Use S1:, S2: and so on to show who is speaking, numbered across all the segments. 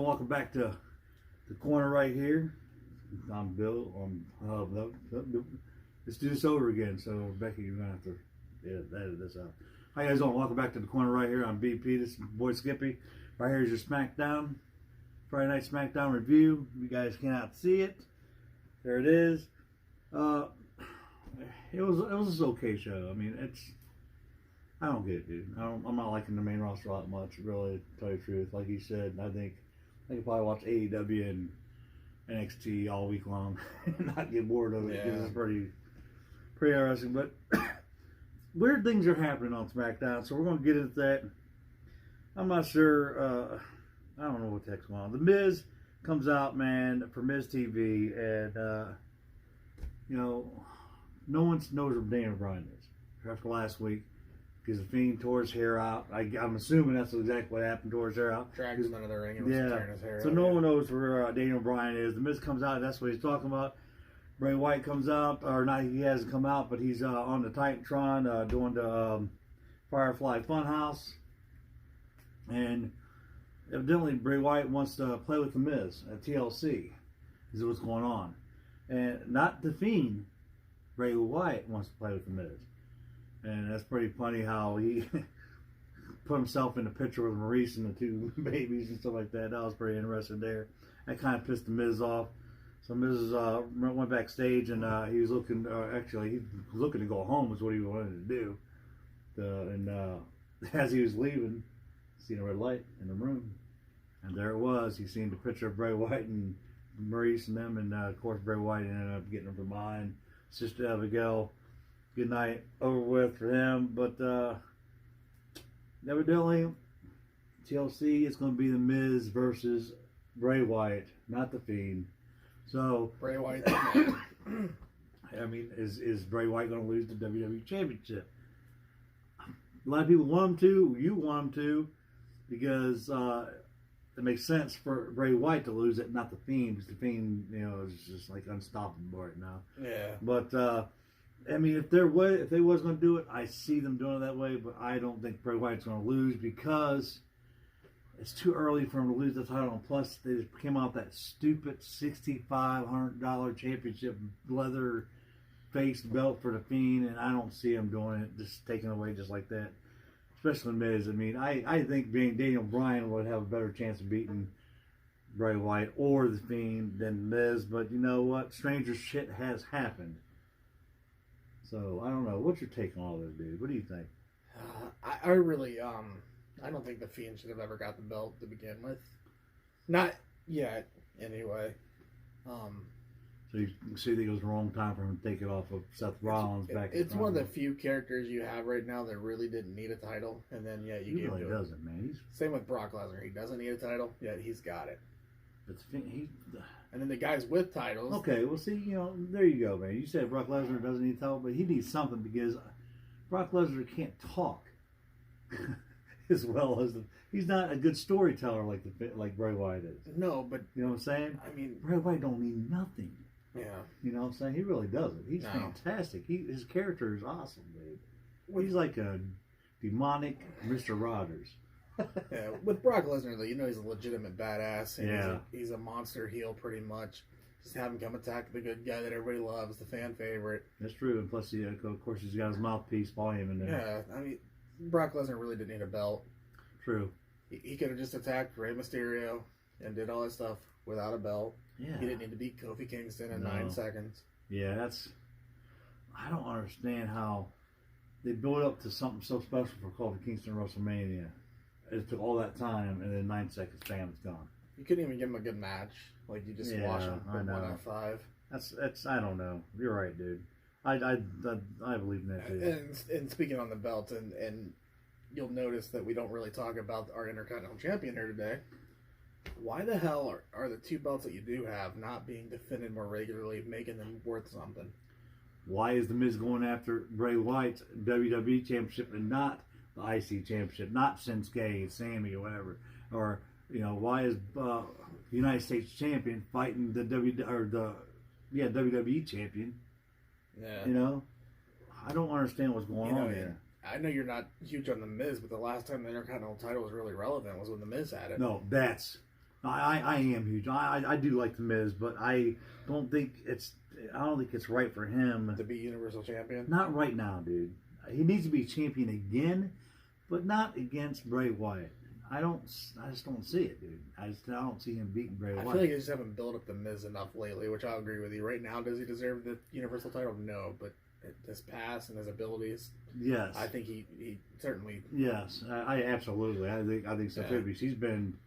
S1: welcome back to the corner right here. I'm Bill. Let's do this over again. So Becky, you're gonna have to edit this out. How you guys doing? Welcome back to the corner right here. I'm BP. This is my boy Skippy. Right here is your Smackdown Friday Night Smackdown review. You guys cannot see it. There it is. It was an okay show. I mean, I don't get it, dude. I'm not liking the main roster all that much, really, to tell you the truth. Like you said, I think I could probably watch AEW and NXT all week long and not get bored of it because it's pretty interesting. But weird things are happening on SmackDown, so we're going to get into that. I'm not sure. I don't know what the heck's going on. The Miz comes out, man, for Miz TV, and, no one knows where Daniel Bryan is after last week. Because the Fiend tore his hair out. I'm assuming that's exactly what happened. Tore his hair out.
S2: Dragged him into the ring and was tearing his hair out.
S1: So no one knows where Daniel Bryan is. The Miz comes out. That's what he's talking about. Bray Wyatt comes out, or not? He hasn't come out, but he's on the Titantron doing the Firefly Funhouse, and evidently Bray Wyatt wants to play with the Miz at TLC. Is what's going on, and not the Fiend. Bray Wyatt wants to play with the Miz. And that's pretty funny how he put himself in the picture with Maurice and the two babies and stuff like that. That was pretty interesting there. That kind of pissed the Miz off. So Miz went backstage and he was looking, he was looking to go home is what he wanted to do. And as he was leaving, seen a red light in the room. And there it was. He seen the picture of Bray Wyatt and Maurice and them. And of course Bray Wyatt ended up getting him from behind. Sister Abigail. Good night over with for him, but evidently TLC is going to be the Miz versus Bray Wyatt, not the Fiend. So
S2: Bray Wyatt.
S1: I mean, is Bray Wyatt going to lose the WWE Championship? A lot of people want him to. You want him to, because it makes sense for Bray Wyatt to lose it, not the Fiend, because the Fiend, is just like unstoppable right now.
S2: Yeah.
S1: But I mean, if they was going to do it, I see them doing it that way, but I don't think Bray Wyatt's going to lose because it's too early for him to lose the title. And plus, they just came out with that stupid $6,500 championship leather face belt for the Fiend, and I don't see him doing it, just taking it away just like that. Especially Miz. I mean, I think Daniel Bryan would have a better chance of beating Bray Wyatt or the Fiend than Miz, but you know what? Stranger shit has happened. So, I don't know. What's your take on all this, dude? What do you think?
S2: I really, I don't think the Fiend should have ever got the belt to begin with. Not yet, anyway.
S1: So you see that it was the wrong time for him to take it off of Seth Rollins back in
S2: It's one of the few characters you have right now that really didn't need a title, and then,
S1: he really doesn't, man.
S2: Same with Brock Lesnar. He doesn't need a title, yet he's got it.
S1: And
S2: then the guys with titles.
S1: Okay, well, see, there you go, man. You said Brock Lesnar doesn't need a title, but he needs something because Brock Lesnar can't talk as well as he's not a good storyteller like Bray Wyatt is.
S2: No, but
S1: you know what I'm saying?
S2: I mean,
S1: Bray Wyatt don't need nothing.
S2: Yeah.
S1: You know what I'm saying? He really doesn't. He's fantastic. His character is awesome, dude. He's like a demonic Mr. Rogers.
S2: Yeah, with Brock Lesnar, though, he's a legitimate badass. And
S1: yeah.
S2: He's a monster heel, pretty much. Just have him come attack the good guy that everybody loves, the fan favorite.
S1: That's true. And plus, of course, he's got his mouthpiece volume in there.
S2: Yeah, I mean, Brock Lesnar really didn't need a belt.
S1: True.
S2: He could have just attacked Rey Mysterio and did all that stuff without a belt.
S1: Yeah.
S2: He didn't need to beat Kofi Kingston in 9 seconds.
S1: Yeah, I don't understand how they built up to something so special for Kofi Kingston WrestleMania. It took all that time, and then 9 seconds, bam, it's gone.
S2: You couldn't even give him a good match. Like, you just wash him with 1 out of 5.
S1: That's I don't know. You're right, dude. I believe in that, too.
S2: And speaking on the belt, and you'll notice that we don't really talk about our Intercontinental Champion here today. Why the hell are the 2 belts that you do have not being defended more regularly, making them worth something?
S1: Why is The Miz going after Bray Wyatt's WWE Championship and not the IC Championship, not Shinsuke, Sammy, or whatever? Or, why is the United States Champion fighting the WWE Champion?
S2: Yeah.
S1: I don't understand what's going on here.
S2: I know you're not huge on The Miz, but the last time the Intercontinental title was really relevant was when The Miz had it.
S1: No, that's I am huge. I do like the Miz, but I don't think it's right for him
S2: to be Universal Champion.
S1: Not right now, dude. He needs to be champion again, but not against Bray Wyatt. I just don't see it, dude. I don't see him beating Bray Wyatt.
S2: I feel like they just haven't built up the Miz enough lately, which I'll agree with you. Right now, does he deserve the Universal title? No, but his past and his abilities,
S1: yes,
S2: I think he certainly.
S1: Yes, I absolutely. I think so too. Because he's been,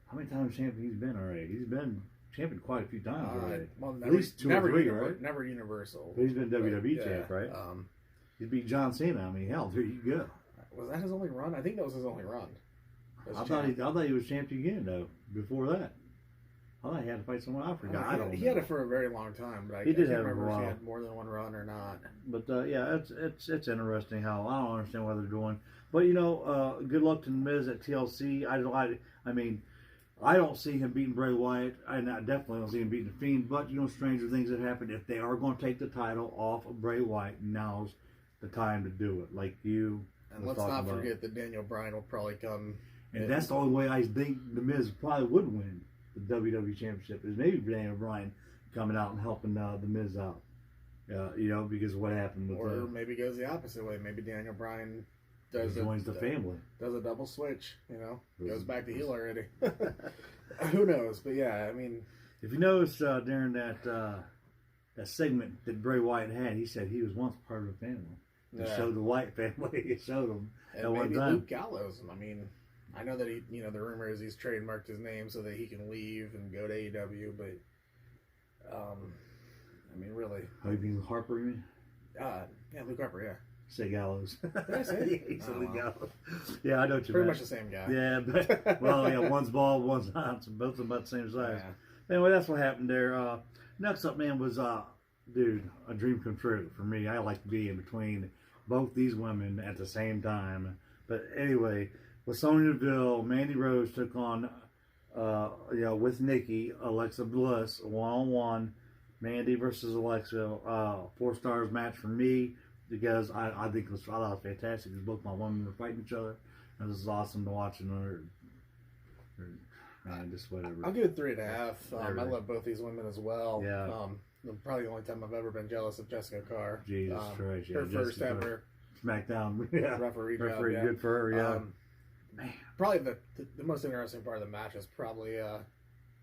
S1: how many times champion he's been already? He's been champion quite a few times already.
S2: Well,
S1: at least two or three, right?
S2: Never Universal.
S1: But he's been WWE champ, right? He beat John Cena. I mean, hell, there you go.
S2: Was that his only run? I think that was his only run.
S1: I thought he was champion again though. Before that, I thought he had to fight someone. I forgot. I don't know.
S2: He had it for a very long time, but I can't remember if he had more than one run or not.
S1: But yeah, it's interesting how I don't understand what they're doing. But good luck to Miz at TLC. I mean, I don't see him beating Bray Wyatt. I definitely don't see him beating the Fiend. But stranger things have happened. If they are going to take the title off of Bray Wyatt, now's the time to do it. Like you.
S2: And let's not forget that Daniel Bryan will probably come.
S1: And that's the only way I think the Miz probably would win the WWE Championship is maybe Daniel Bryan coming out and helping the Miz out. Because of what happened with.
S2: Or maybe goes the opposite way. Maybe Daniel Bryan
S1: joins the family.
S2: Does a double switch. Goes back to heel already. Who knows? But yeah, I mean,
S1: if you notice during that segment that Bray Wyatt had, he said he was once part of the family. To show the Wyatt family, he showed them
S2: at one time. Luke Gallows. I mean, I know that the rumor is he's trademarked his name so that he can leave and go to AEW, but I mean, really.
S1: Oh, you mean Harper? You mean?
S2: Yeah, Luke Harper. Yeah.
S1: Say Gallows.
S2: Did I say it?
S1: Yeah, he said Luke Gallows. Yeah, I know what you
S2: Pretty
S1: meant.
S2: much the same guy.
S1: Yeah, but one's bald, one's not. So both of them about the same size. Yeah. Anyway, that's what happened there. Next up, man, was dude, a dream come true for me. I like to be in between both these women at the same time. But anyway, with Sonya Deville, Mandy Rose took on, with Nikki, Alexa Bliss, one-on-one, Mandy versus Alexa, 4 stars match for me because I thought it was fantastic because both my women were fighting each other. And this is awesome to watch just whatever.
S2: I'll give it 3.5. I love both these women as well.
S1: Yeah.
S2: Probably the only time I've ever been jealous of Jessica Carr.
S1: Jesus Christ, yeah.
S2: Her first ever
S1: Smackdown
S2: referee job.
S1: Good for her, yeah.
S2: Man. Probably the most interesting part of the match is probably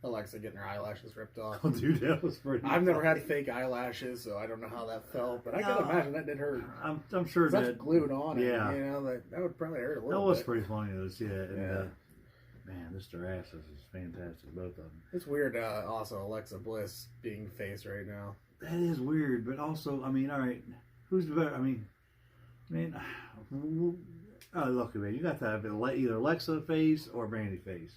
S2: Alexa getting her eyelashes ripped off.
S1: Oh, dude, that was pretty.
S2: I've never had fake eyelashes, so I don't know how that felt, but I can imagine that did hurt.
S1: I'm sure
S2: that's glued on.
S1: Yeah,
S2: and, that would probably hurt a little.
S1: That was
S2: bit.
S1: pretty funny though. And, man, their asses is fantastic, both of them.
S2: It's weird. Also, Alexa Bliss being face right now.
S1: That is weird, but also, I mean, all right, who's the better? I mean, look, man, you got to have either Alexa face or Mandy face.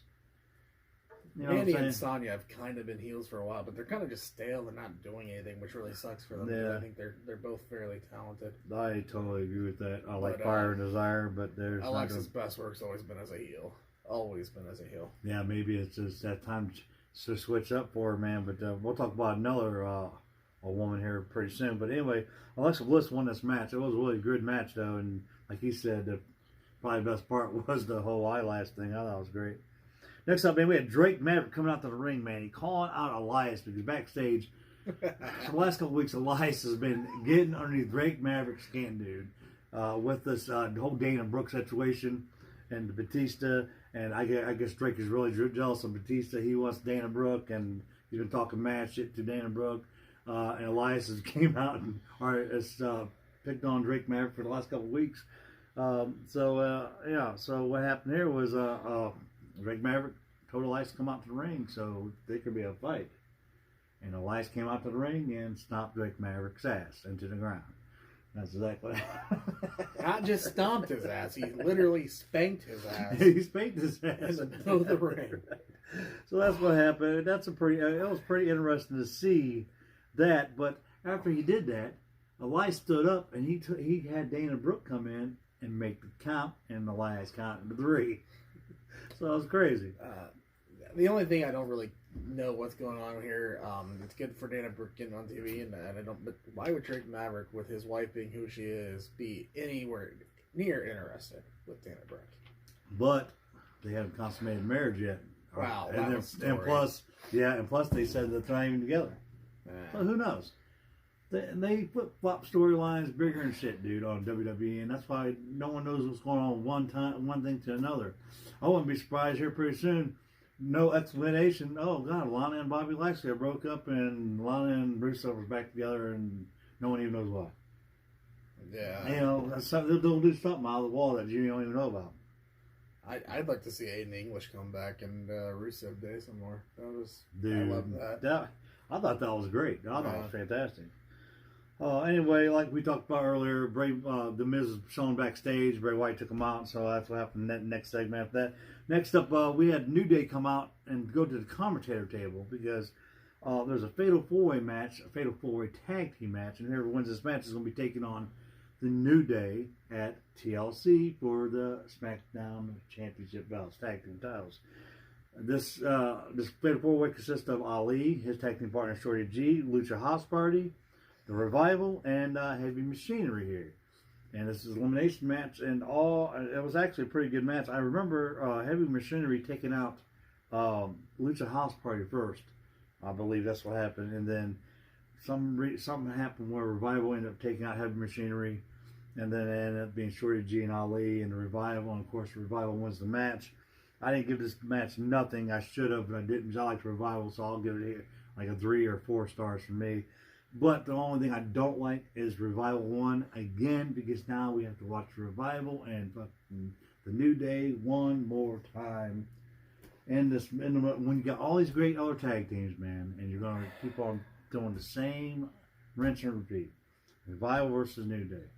S2: Mandy and Sonya have kind of been heels for a while, but they're kind of just stale. They're not doing anything, which really sucks for them. Yeah. I think they're both fairly talented.
S1: I totally agree with that. I like Fire and Desire, but there's
S2: Alexa's best work's always been as a heel. Always been as a heel.
S1: Yeah, maybe it's just that time to switch up for her, man. But we'll talk about another a woman here pretty soon. But anyway, Alexa Bliss won this match. It was a really good match, though. And like he said, the probably best part was the whole eyelash thing. I thought it was great. Next up, man, we had Drake Maverick coming out to the ring, man. He calling out Elias because backstage, the last couple weeks, Elias has been getting underneath Drake Maverick's skin, dude, with this whole Dana Brooke situation and Batista. And I guess Drake is really jealous of Batista. He wants Dana Brooke, and he's been talking mad shit to Dana Brooke. And Elias has came out and has picked on Drake Maverick for the last couple weeks. So what happened here was Drake Maverick told Elias to come out to the ring so there could be a fight. And Elias came out to the ring and stomped Drake Maverick's ass into the ground. That's exactly
S2: Not just stomped his ass, he literally spanked his ass.
S1: He spanked his ass
S2: in the middle of the ring.
S1: So that's what happened. It was pretty interesting to see that. But after he did that, Elias stood up and he had Dana Brooke come in and make the count, and Elias counted to 3. So it was crazy.
S2: The only thing I don't really know what's going on here. It's good for Dana Brooke getting on TV, and I don't. But why would Drake Maverick, with his wife being who she is, be anywhere near interested with Dana Brooke?
S1: But they haven't consummated marriage yet.
S2: Wow,
S1: and
S2: that
S1: then,
S2: was a story.
S1: and plus they said that they're not even together.
S2: Yeah.
S1: Well, who knows? They flip flop storylines bigger than shit, dude, on WWE, and that's why no one knows what's going on one thing to another. I wouldn't be surprised here pretty soon. No explanation. Oh God, Lana and Bobby Lashley broke up, and Lana and Rusev was back together, and no one even knows why.
S2: Yeah.
S1: You know, they'll do something out of the wall that you don't even know about.
S2: I'd like to see Aiden English come back and Rusev Day some more.
S1: Dude,
S2: I love that.
S1: I thought that was great. I thought it was fantastic. Anyway, like we talked about earlier, the Miz was shown backstage. Bray Wyatt took him out, so that's what happened in that next segment after that. Next up, we had New Day come out and go to the commentator table because there's a Fatal 4-Way match, a Fatal 4-Way Tag Team match, and whoever wins this match is going to be taking on the New Day at TLC for the SmackDown Championship belts, tag team titles. This Fatal 4-Way consists of Ali, his tag team partner Shorty G, Lucha House Party, The Revival, and Heavy Machinery here. And this is an elimination match, and it was actually a pretty good match. I remember Heavy Machinery taking out Lucha House Party first. I believe that's what happened, and then something happened where Revival ended up taking out Heavy Machinery, and then it ended up being Shorty G and Ali and the Revival, and of course the Revival wins the match. I didn't give this match nothing. I should have, but I didn't, because I like the Revival, so I'll give it like a 3 or 4 stars for me. But the only thing I don't like is Revival 1 again, because now we have to watch Revival and the New Day one more time. And when you got all these great other tag teams, man, and you're going to keep on doing the same rinse and repeat. Revival versus New Day.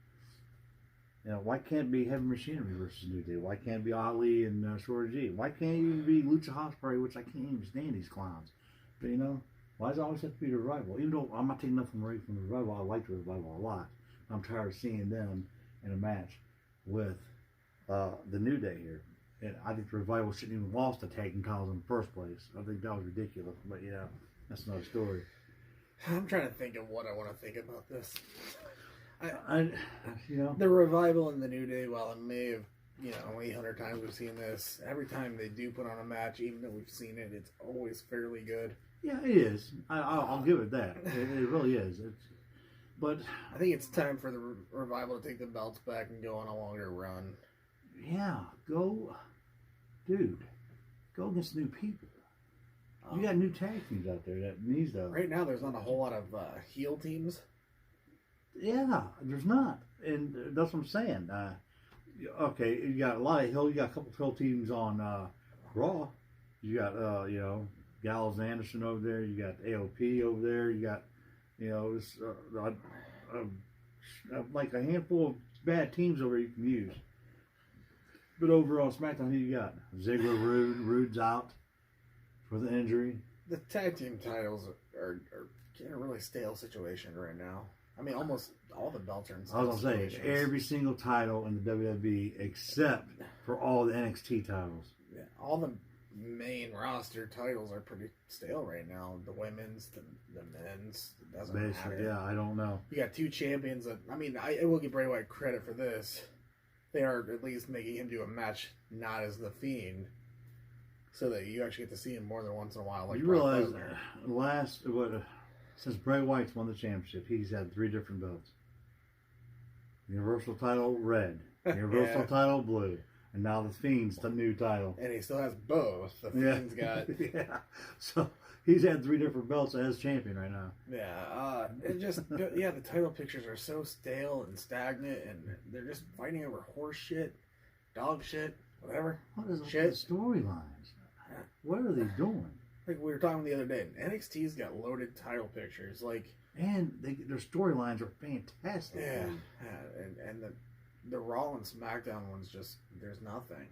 S1: You know, why can't it be Heavy Machinery versus New Day? Why can't it be Ali and Shorty G? Why can't it even be Lucha House Party, which I can't even stand these clowns? But you know, why does it always have to be the Revival? Even though I'm not taking nothing away from the Revival, I like the Revival a lot. I'm tired of seeing them in a match with the New Day here. And I think the Revival shouldn't even lost the tag team titles in the first place. I think that was ridiculous. But yeah, that's another story.
S2: I'm trying to think of what I want to think about this.
S1: You know,
S2: the Revival and the New Day, while it may have, 800 times we've seen this, every time they do put on a match, even though we've seen it, it's always fairly good.
S1: Yeah, it is. I'll give it that. It really is. But
S2: I think it's time for the Revival to take the belts back and go on a longer run.
S1: Yeah, go against new people. You got new tag teams out there that needs to.
S2: Right now, there's not a whole lot of heel teams.
S1: Yeah, there's not, and that's what I'm saying. Okay, you got a lot of hill. You got a couple of hill teams on Raw. You got Gallows and Anderson over there. You got AOP over there. You got like a handful of bad teams over there you can use. But over on SmackDown, who you got? Ziggler, Rude's out for the injury.
S2: The tag team titles are in a really stale situation right now. I mean, almost all the belts are in stale situations.
S1: I was going to say, every single title in the WWE except for all the NXT titles.
S2: Yeah, all the main roster titles are pretty stale right now. The women's, the men's, it doesn't matter.
S1: Yeah, I don't know.
S2: You got 2 champions that, I will give Bray Wyatt credit for this. They are at least making him do a match not as the Fiend, so that you actually get to see him more than once in a while. Like
S1: you realize, since Bray Wyatt's won the championship, he's had 3 different belts. Universal title, red. Universal title, blue. And now the Fiend's the new title.
S2: And he still has both. The Fiend's got...
S1: Yeah. So he's had 3 different belts as champion right now.
S2: Yeah. The title pictures are so stale and stagnant, and they're just fighting over horse shit, dog shit, whatever.
S1: What is the storylines? What are they doing?
S2: Like we were talking the other day, NXT's got loaded title pictures,
S1: and their storylines are fantastic.
S2: Yeah, and the Raw and SmackDown ones there's nothing.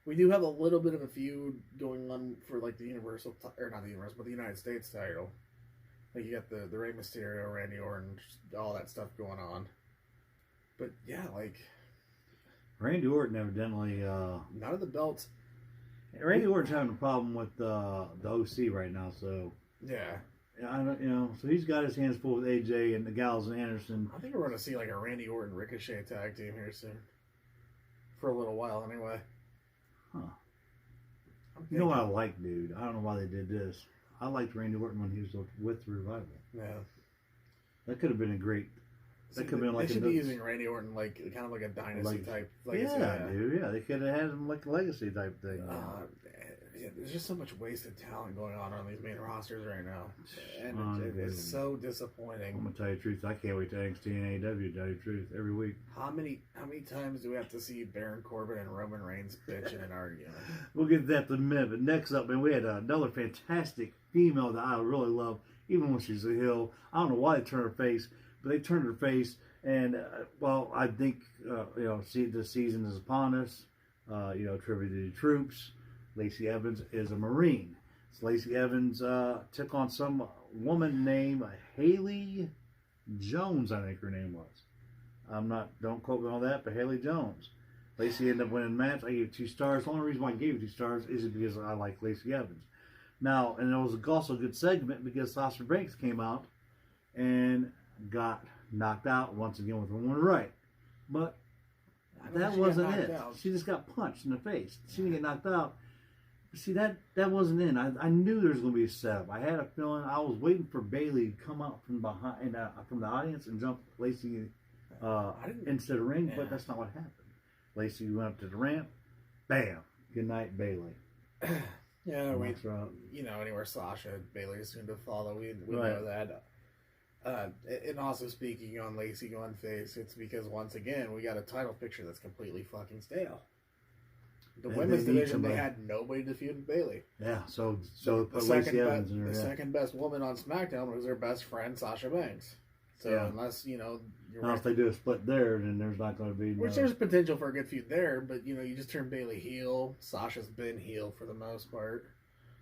S2: We do have a little bit of a feud going on for the Universal, or not the Universal, but the United States title. Like you got the Rey Mysterio, Randy Orton, all that stuff going on. But yeah,
S1: Randy Orton evidently
S2: none of the belts.
S1: Randy Orton's having a problem with the OC right now, so
S2: yeah,
S1: I don't, so he's got his hands full with AJ and the Gallows and Anderson.
S2: I think we're going to see a Randy Orton Ricochet tag team here soon, for a little while anyway.
S1: Huh?
S2: I'm
S1: You know what I like, dude? I don't know why they did this. I liked Randy Orton when he was with the Revival.
S2: Yeah.
S1: That could have been a great. That could have been like
S2: they should be using Randy Orton like kind of like a dynasty type. Legacy.
S1: Yeah, dude. Yeah, they could have had him like a legacy type thing.
S2: Yeah, there's just so much wasted talent going on these main rosters right now, and it's so disappointing.
S1: I'm gonna tell you the truth. I can't wait to NXT and AEW. Tell you the truth, every week.
S2: How many times do we have to see Baron Corbin and Roman Reigns bitching and arguing?
S1: We'll get that in a minute. But next up, man, we had another fantastic female that I really love, even when she's a heel. I don't know why they turned her face, but they turned her face, and well, I think see, the season is upon us. Tribute to the troops. Lacey Evans is a Marine. So Lacey Evans took on some woman named Haley Jones, I think her name was. Don't quote me on that, but Haley Jones. Lacey ended up winning the match. I gave it 2 stars. The only reason why I gave it 2 stars is because I like Lacey Evans. Now, and it was also a good segment because Sasha Banks came out and got knocked out once again with a woman right. But that wasn't it. She just got punched in the face. She didn't get knocked out. See, that wasn't in. I knew there was going to be a setup. I had a feeling. I was waiting for Bayley to come out from behind, from the audience and jump Lacey into the ring, but that's not what happened. Lacey went up to the ramp. Bam. Good night, Bayley.
S2: Yeah, anywhere Sasha and Bayley is soon to follow. We know that. And also speaking on Lacey going face, it's because once again we got a title picture that's completely fucking stale. The women's division, they had nobody defeated Bayley.
S1: Yeah, so put Lacey Evans in there.
S2: The second best woman on SmackDown was their best friend Sasha Banks. So unless
S1: if they do a split there, then there's not going to be.
S2: Which there's potential for a good feud there, but you just turn Bayley heel. Sasha's been heel for the most part.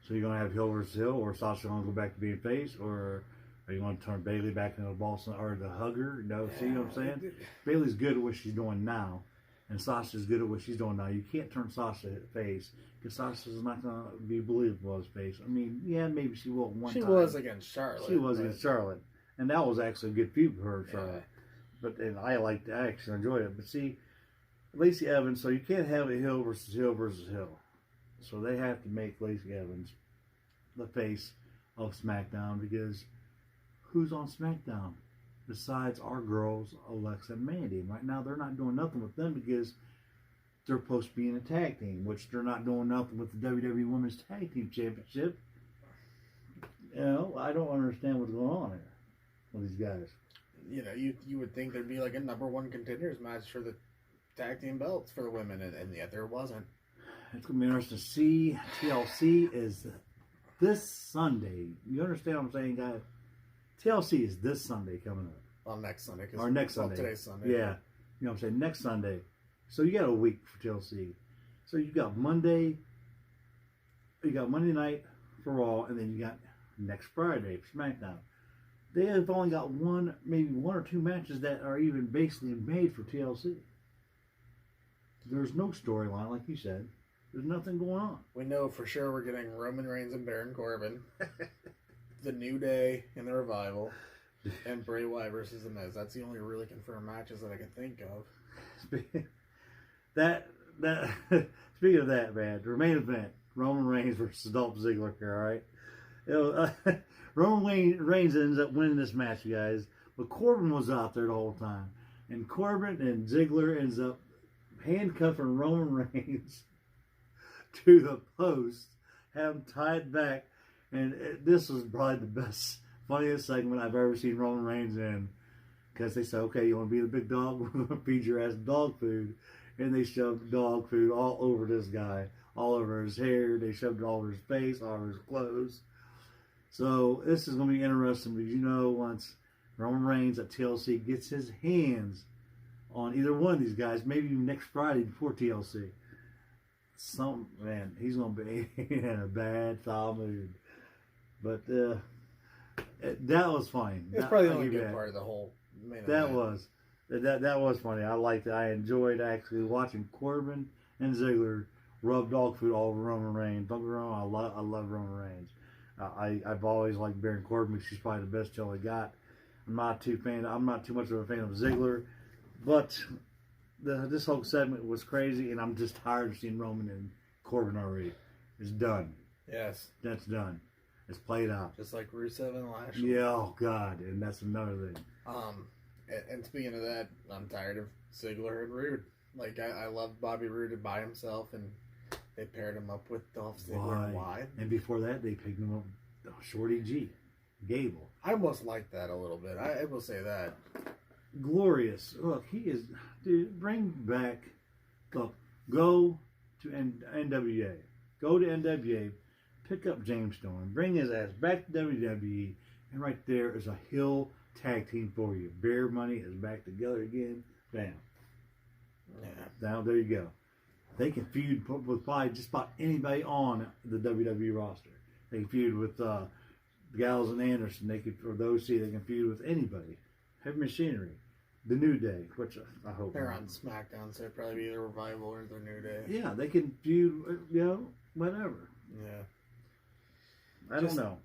S1: So you're going to have heel versus heel, or Sasha going to go back to being face, or are you going to turn Bayley back into the boss or the hugger? See what I'm saying? Bayley's good at what she's doing now. And Sasha's good at what she's doing now. You can't turn Sasha face because Sasha's not going to be believable as face. I mean, yeah, maybe she will one time.
S2: She was against Charlotte.
S1: She was against Charlotte. And that was actually a good feud for her, Charlotte. Yeah. I actually enjoyed it. But see, Lacey Evans, so you can't have a heel versus heel versus heel. So they have to make Lacey Evans the face of SmackDown because who's on SmackDown? Besides our girls, Alexa and Mandy. Right now, they're not doing nothing with them because they're supposed to be in a tag team, which they're not doing nothing with the WWE Women's Tag Team Championship. I don't understand what's going on here with these guys.
S2: You would think there'd be like a number 1 contenders match for the tag team belts for the women, and yet there wasn't.
S1: It's going to be interesting to see. TLC is this Sunday. You understand what I'm saying, guys? TLC is this Sunday coming up.
S2: Well, next Sunday.
S1: Or next Sunday.
S2: Today's Sunday.
S1: Yeah. You know what I'm saying? Next Sunday. So you got a week for TLC. So you got Monday night for Raw, and then you got next Friday for SmackDown. They have only got maybe one or two matches that are even basically made for TLC. There's no storyline, like you said. There's nothing going on.
S2: We know for sure we're getting Roman Reigns and Baron Corbin. The New Day and the Revival, and Bray Wyatt versus The Miz. That's the only really confirmed matches that I can think of.
S1: Speaking of that, man, the main event, Roman Reigns versus Dolph Ziggler here, all right? Roman Reigns ends up winning this match, you guys, but Corbin was out there the whole time. And Corbin and Ziggler ends up handcuffing Roman Reigns to the post, have him tied back. And this was probably the best, funniest segment I've ever seen Roman Reigns in. Because they said, okay, you want to be the big dog? We're going to feed your ass dog food. And they shoved dog food all over this guy. All over his hair. They shoved it all over his face, all over his clothes. So this is going to be interesting because once Roman Reigns at TLC gets his hands on either one of these guys, maybe even next Friday before TLC, he's going to be in a bad foul mood. But that was funny.
S2: It's probably the only good part of the whole main event.
S1: That was funny. I liked it. I enjoyed actually watching Corbin and Ziggler rub dog food all over Roman Reigns. Don't get me wrong, I love Roman Reigns. I've always liked Baron Corbin because she's probably the best heel they got. I'm not too much of a fan of Ziggler, but this whole segment was crazy, and I'm just tired of seeing Roman and Corbin already. is done.
S2: Yes.
S1: That's done. It's played out.
S2: Just like Rusev and Lashley.
S1: Yeah, oh God, and that's another thing.
S2: And speaking of that, I'm tired of Ziggler and Rude. Like, I love Bobby Roode by himself, and they paired him up with Dolph Ziggler. Why?
S1: And before that, they picked him up Shorty G, Gable.
S2: I almost like that a little bit. I will say that.
S1: Glorious. Look, he is, dude, bring back, look, go to NWA. Go to NWA, pick up James Storm, bring his ass back to WWE, and right there is a heel tag team for you. Bear Money is back together again. Bam.
S2: Yeah.
S1: Now, there you go. They can feud with probably just about anybody on the WWE roster. They can feud with Gallows and Anderson. They can, for those two, they can feud with anybody. Heavy Machinery, The New Day, which I hope
S2: they're on SmackDown, so it'd probably be either Revival or The New Day.
S1: Yeah, they can feud, whatever.
S2: Yeah.
S1: I don't know.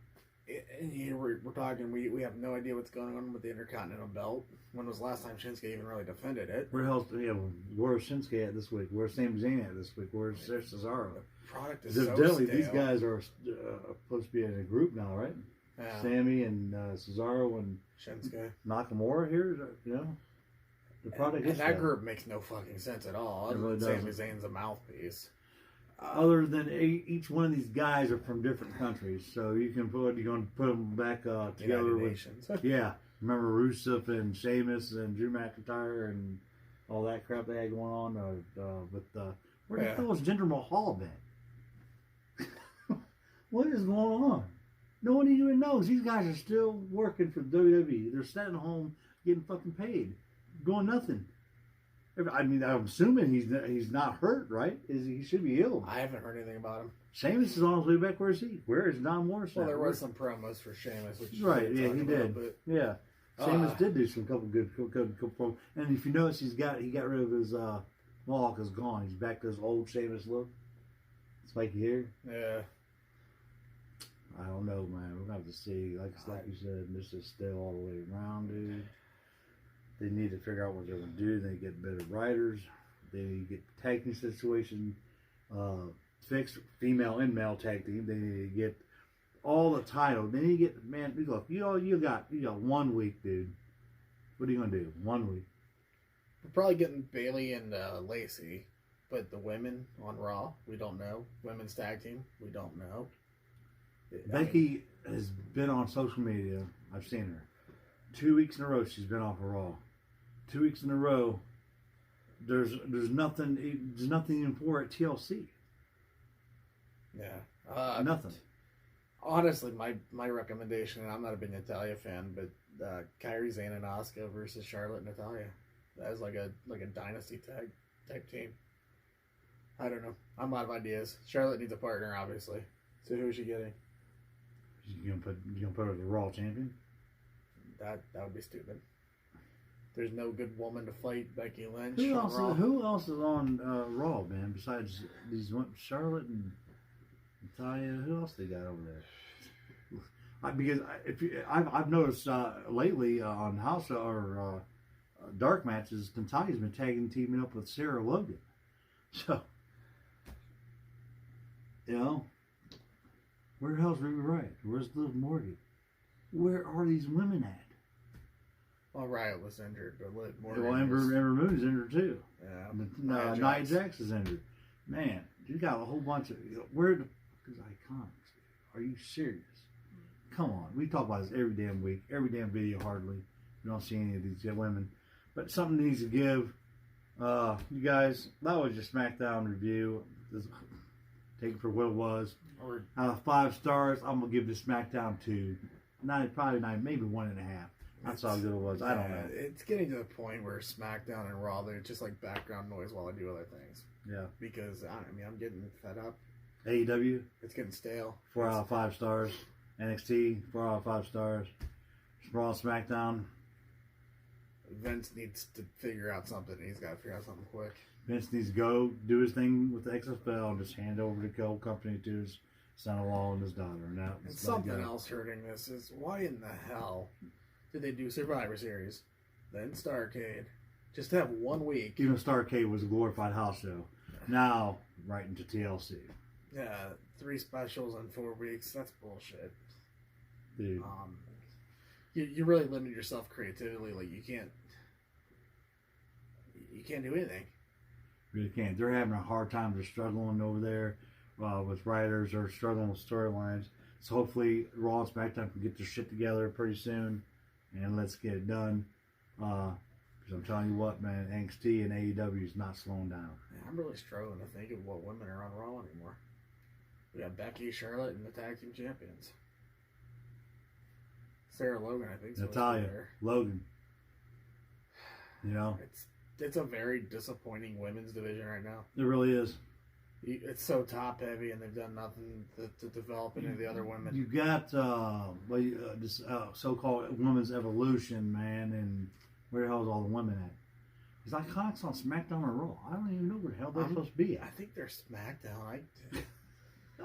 S2: And here we're talking, we have no idea what's going on with the Intercontinental Belt. When was the last time Shinsuke even really defended it?
S1: Where's Shinsuke at this week? Where's Sami Zayn at this week? Where's Cesaro?
S2: The product is
S1: Evidently,
S2: stale.
S1: these guys are supposed to be in a group now, right?
S2: Yeah.
S1: Sammy and Cesaro and
S2: Shinsuke.
S1: Nakamura here, the product
S2: and that group makes no fucking sense at all.
S1: It really
S2: Sami
S1: doesn't.
S2: Zayn's a mouthpiece.
S1: Other than each one of these guys are from different countries, so you're going to put them back together
S2: United
S1: with
S2: Nations.
S1: yeah. Remember Rusev and Sheamus and Drew McIntyre and all that crap they had going on where the hell is Jinder Mahal been? What is going on? No one even knows. These guys are still working for WWE. They're sitting home getting fucking paid, doing nothing. I mean, I'm assuming he's not hurt, right? He should be healed.
S2: I haven't heard anything about him.
S1: Sheamus is on his way back. Where is he? Where is Don Morrison?
S2: Well, there was some promos for Sheamus, which
S1: right. Yeah, he did. Yeah, Sheamus did do some couple good promos. And if you notice, he got rid of his mohawk is gone. He's back to his old Sheamus look. Spiky hair.
S2: Yeah.
S1: I don't know, man. We're gonna have to see. Like you said, this is still all the way around, dude. They need to figure out what they're going to do. They need to get better writers. They need to get the tag team situation fixed, female and male tag team. They need to get all the titles. They need to get, man, look, you got 1 week, dude. What are you going to do? 1 week.
S2: We're probably getting Bailey and Lacey, but the women on Raw, we don't know. Women's tag team, we don't know.
S1: Becky has been on social media. I've seen her. 2 weeks in a row she's been off of Raw. 2 weeks in a row. There's nothing even for at TLC.
S2: Yeah.
S1: Nothing.
S2: Honestly, my recommendation, and I'm not a big Natalya fan, but Kairi Sane and Asuka versus Charlotte and Natalya. That is like a dynasty tag team. I don't know. I'm out of ideas. Charlotte needs a partner, obviously. So who is she getting?
S1: You gonna put her as a Raw champion?
S2: That would be stupid. There's no good woman to fight Becky Lynch.
S1: Who else is on Raw, man? Besides these Charlotte and Natalya, who else they got over there? I've noticed lately on House or Dark matches, Natalya's been teaming up with Sarah Logan. So, where the hell's Ruby Riott? Where's Liv Morgan? Where are these women at?
S2: Well, Riott was injured, but Liv Morgan.
S1: Well, Ember Moon's injured too.
S2: Yeah.
S1: Nia Jax is injured. Man, you got a whole bunch of where the fuck is Iconics? Are you serious? Come on, we talk about this every damn week, every damn video. Hardly you don't see any of these women, but something needs to give. You guys, that was your SmackDown review. Take it for what it was. Out of 5 stars, I'm gonna give the SmackDown 2. Probably 9, maybe 1.5. That's how good it was. I don't know.
S2: It's getting to the point where SmackDown and Raw, they're just like background noise while I do other things.
S1: Yeah.
S2: Because, I'm getting fed up.
S1: AEW?
S2: It's getting stale.
S1: 4 out of 5 stars. NXT? 4 out of 5 stars. Raw, SmackDown?
S2: Vince needs to figure out something. He's got to figure out something quick.
S1: Vince needs to go do his thing with the XFL and just hand over the whole company to his son-in-law and his daughter. And
S2: something else hurting this is, why in the hell did they do Survivor Series, then Starrcade, just to have 1 week?
S1: Even Starrcade was a glorified house show. Now, right into TLC.
S2: Yeah, 3 specials in 4 weeks. That's bullshit.
S1: Dude.
S2: You really limit yourself creatively. Like you can't do anything.
S1: Really can't. They're having a hard time. They're struggling over there with writers. They're struggling with storylines. So hopefully Raw and SmackDown can get their shit together pretty soon, and let's get it done. Because I'm telling you what, man, NXT and AEW is not slowing down.
S2: Yeah, I'm really struggling to think of what women are on Raw anymore. We got Becky, Charlotte, and the tag team champions. Sarah Logan, I think.
S1: Natalia, Logan. You know,
S2: it's a very disappointing women's division right now.
S1: It really is.
S2: It's so top heavy, and they've done nothing to develop any of the other women.
S1: You got this so-called women's evolution, man, and where the hell is all the women at? Is Iconics on SmackDown or Raw? I don't even know where the hell they're supposed to be at.
S2: I think they're SmackDown.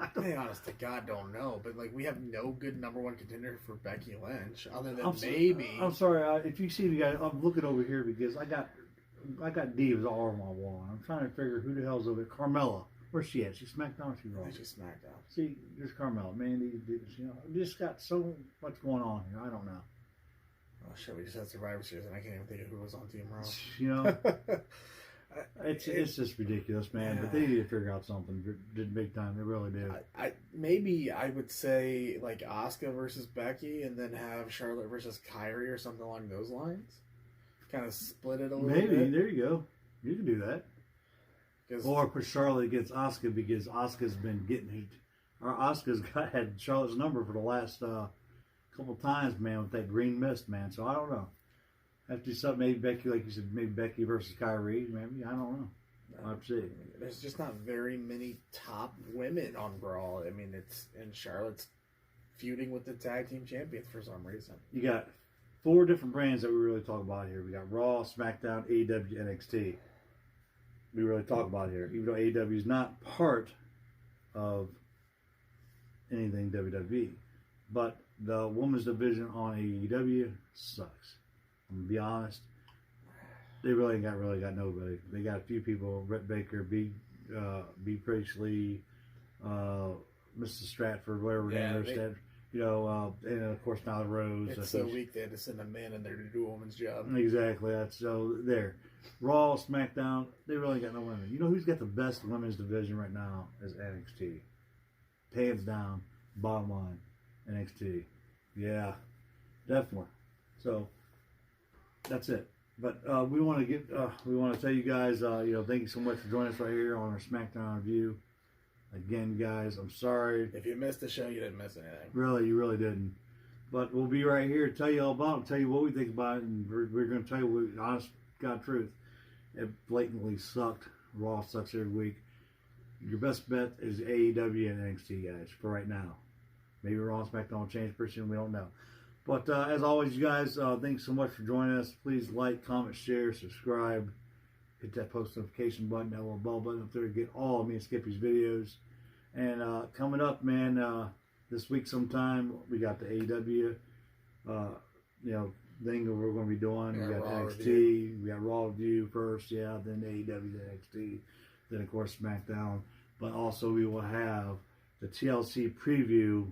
S2: I honest to God don't know, but like we have no good number 1 contender for Becky Lynch, other than maybe.
S1: I'm sorry, if you see the guy, I'm looking over here because I got divas all over my wall. I'm trying to figure who the hell's over there. Carmella, where's she at? She's SmackDown or she Raw?
S2: She's SmackDown.
S1: See, there's Carmella, Mandy, you know, we just got so much going on here. I don't know.
S2: Oh shit, we just had Survivor Series, and I can't even think of who was on Team Raw.
S1: You know. It's just ridiculous, man.
S2: Yeah.
S1: But they need to figure out something big time. They really do.
S2: Maybe I would say like Asuka versus Becky, and then have Charlotte versus Kyrie or something along those lines. Kind of split it a little bit.
S1: Maybe there you go. You can do that. Or put Charlotte against Asuka because Asuka's been getting heat. Or Asuka's had Charlotte's number for the last couple times, man, with that green mist, man. So I don't know. Have to do something, maybe Becky, like you said, maybe Becky versus Kyrie, maybe, I don't know. I'll have to see.
S2: There's just not very many top women on Raw. I mean, and Charlotte's feuding with the tag team champions for some reason.
S1: You got 4 different brands that we really talk about here. We got Raw, SmackDown, AEW, NXT. We really talk about here, even though AEW is not part of anything WWE. But the women's division on AEW sucks. I'm gonna be honest. They really got nobody. They got a few people: Britt Baker, B. Priestley, Mr. Stratford, whatever name they're you know, and of course Nyla Rose.
S2: It's so weak they had to send a man in there to do a woman's job.
S1: Exactly. That's so there. Raw, SmackDown, they really got no women. You know who's got the best women's division right now is NXT. Hands down, bottom line, NXT. Yeah, definitely. So that's it. But we want to tell you guys, thank you so much for joining us right here on our SmackDown review. Again, guys, I'm sorry.
S2: If you missed the show, you didn't miss anything.
S1: Really, you really didn't. But we'll be right here to tell you all about it, tell you what we think about it, and we're going to tell you the honest God truth. It blatantly sucked. Raw sucks every week. Your best bet is AEW and NXT, guys, for right now. Maybe Raw and SmackDown will change pretty soon. We don't know. But as always, you guys, thanks so much for joining us. Please like, comment, share, subscribe. Hit that post notification button, that little bell button up there to get all of me and Skippy's videos. And coming up, man, this week sometime, we got the AEW, thing that we're going to be doing. We got NXT, review. We got Raw review first, then AEW, then NXT, then of course SmackDown. But also we will have the TLC preview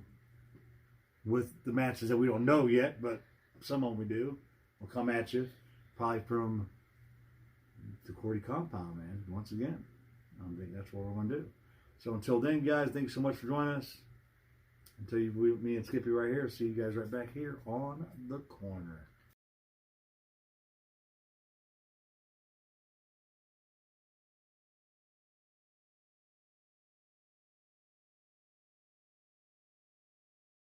S1: with the matches that we don't know yet, but some of them we do. We'll come at you, probably from the Cordy compound, man. Once again, I think that's what we're going to do. So until then, guys, thanks so much for joining us. Until me and Skippy right here. See you guys right back here on the corner.